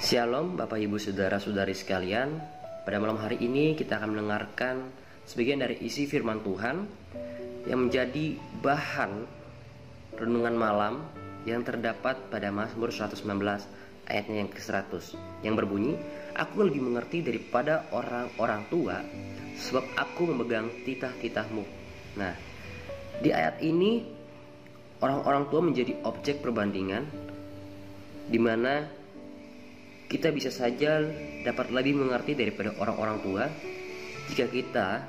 Shalom Bapak Ibu Saudara-saudari sekalian. Pada malam hari ini kita akan mendengarkan sebagian dari isi firman Tuhan yang menjadi bahan renungan malam yang terdapat pada Mazmur 119 ayatnya yang ke-100 yang berbunyi, "Aku lebih mengerti daripada orang-orang tua, sebab aku memegang titah-titahmu." Nah, di ayat ini orang-orang tua menjadi objek perbandingan, di mana kita bisa saja dapat lebih mengerti daripada orang-orang tua jika kita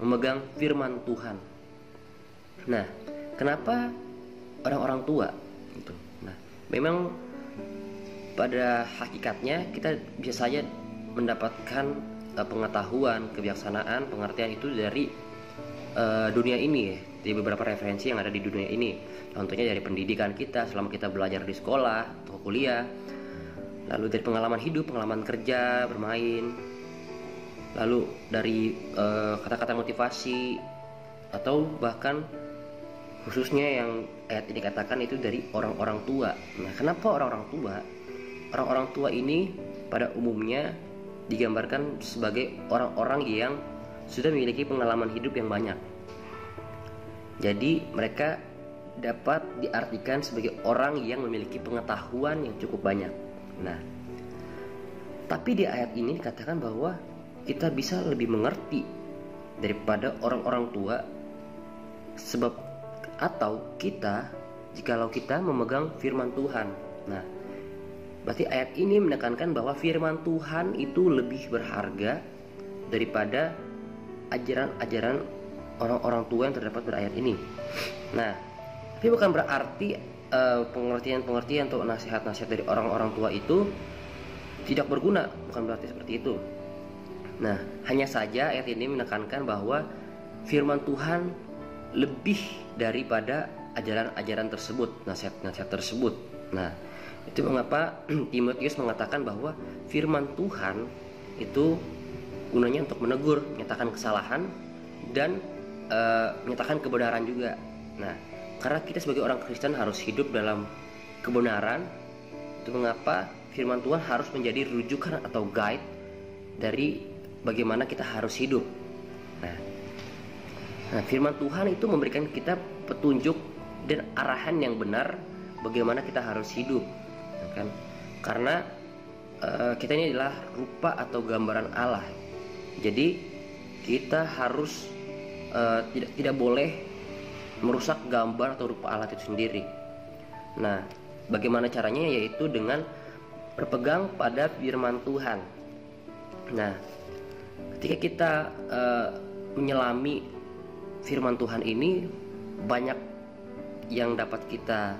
memegang firman Tuhan. Nah, kenapa orang-orang tua? Gitu. Nah, memang pada hakikatnya kita bisa saja mendapatkan pengetahuan, kebijaksanaan, pengertian itu dari dunia ini ya, dari beberapa referensi yang ada di dunia ini. Contohnya dari pendidikan kita selama kita belajar di sekolah atau kuliah, lalu dari pengalaman hidup, pengalaman kerja, bermain, lalu dari kata-kata motivasi, atau bahkan khususnya yang ayat ini katakan itu dari orang-orang tua. Nah, kenapa orang-orang tua? Orang-orang tua ini pada umumnya digambarkan sebagai orang-orang yang sudah memiliki pengalaman hidup yang banyak. Jadi mereka dapat diartikan sebagai orang yang memiliki pengetahuan yang cukup banyak. Nah, tapi di ayat ini dikatakan bahwa kita bisa lebih mengerti daripada orang-orang tua, sebab atau kita jikalau kita memegang firman Tuhan. Nah, berarti ayat ini menekankan bahwa firman Tuhan itu lebih berharga daripada ajaran-ajaran orang-orang tua yang terdapat pada ayat ini. Nah, tapi bukan berarti pengertian-pengertian atau nasihat-nasihat dari orang-orang tua itu tidak berguna, bukan berarti seperti itu. Nah, hanya saja ayat ini menekankan bahwa firman Tuhan lebih daripada ajaran-ajaran tersebut, nasihat-nasihat tersebut. Nah, itu mengapa Timotius mengatakan bahwa firman Tuhan itu gunanya untuk menegur, menyatakan kesalahan, dan menyatakan kebenaran juga. Nah, karena kita sebagai orang Kristen harus hidup dalam kebenaran, itu mengapa firman Tuhan harus menjadi rujukan atau guide dari bagaimana kita harus hidup. Nah, firman Tuhan itu memberikan kita petunjuk dan arahan yang benar bagaimana kita harus hidup, kan? Karena kita ini adalah rupa atau gambaran Allah. Jadi kita harus tidak boleh merusak gambar atau rupa Allah itu sendiri. Nah, bagaimana caranya? Yaitu dengan berpegang pada firman Tuhan. Nah, ketika kita menyelami firman Tuhan ini, banyak yang dapat kita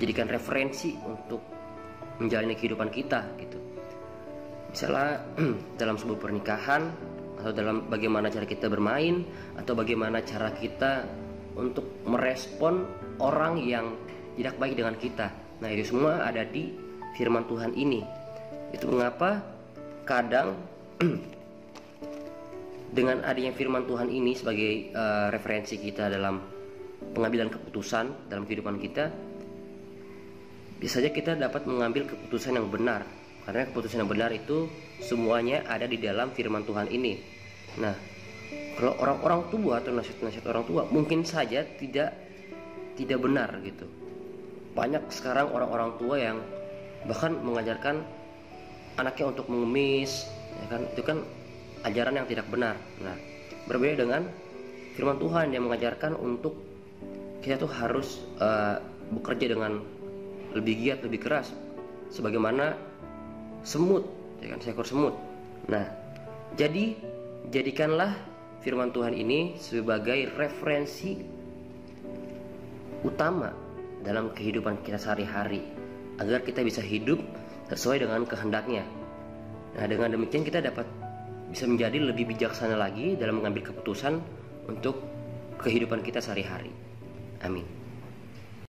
jadikan referensi untuk menjalani kehidupan kita, gitu. Misalnya dalam sebuah pernikahan, atau dalam bagaimana cara kita bermain, atau bagaimana cara kita untuk merespon orang yang tidak baik dengan kita. Nah, itu semua ada di firman Tuhan ini. Itu mengapa kadang dengan adanya firman Tuhan ini sebagai referensi kita dalam pengambilan keputusan dalam kehidupan kita, biasanya kita dapat mengambil keputusan yang benar. Karena keputusan yang benar itu semuanya ada di dalam firman Tuhan ini. Nah, kalau orang-orang tua atau nasihat-nasihat orang tua mungkin saja tidak benar gitu. Banyak sekarang orang-orang tua yang bahkan mengajarkan anaknya untuk mengemis, ya kan? Itu kan ajaran yang tidak benar. Nah, berbeda dengan firman Tuhan yang mengajarkan untuk kita tuh harus bekerja dengan lebih giat, lebih keras, sebagaimana semut, ya kan, seekor semut. Nah, jadikanlah firman Tuhan ini sebagai referensi utama dalam kehidupan kita sehari-hari, agar kita bisa hidup sesuai dengan kehendaknya. Nah, dengan demikian kita dapat bisa menjadi lebih bijaksana lagi dalam mengambil keputusan untuk kehidupan kita sehari-hari. Amin.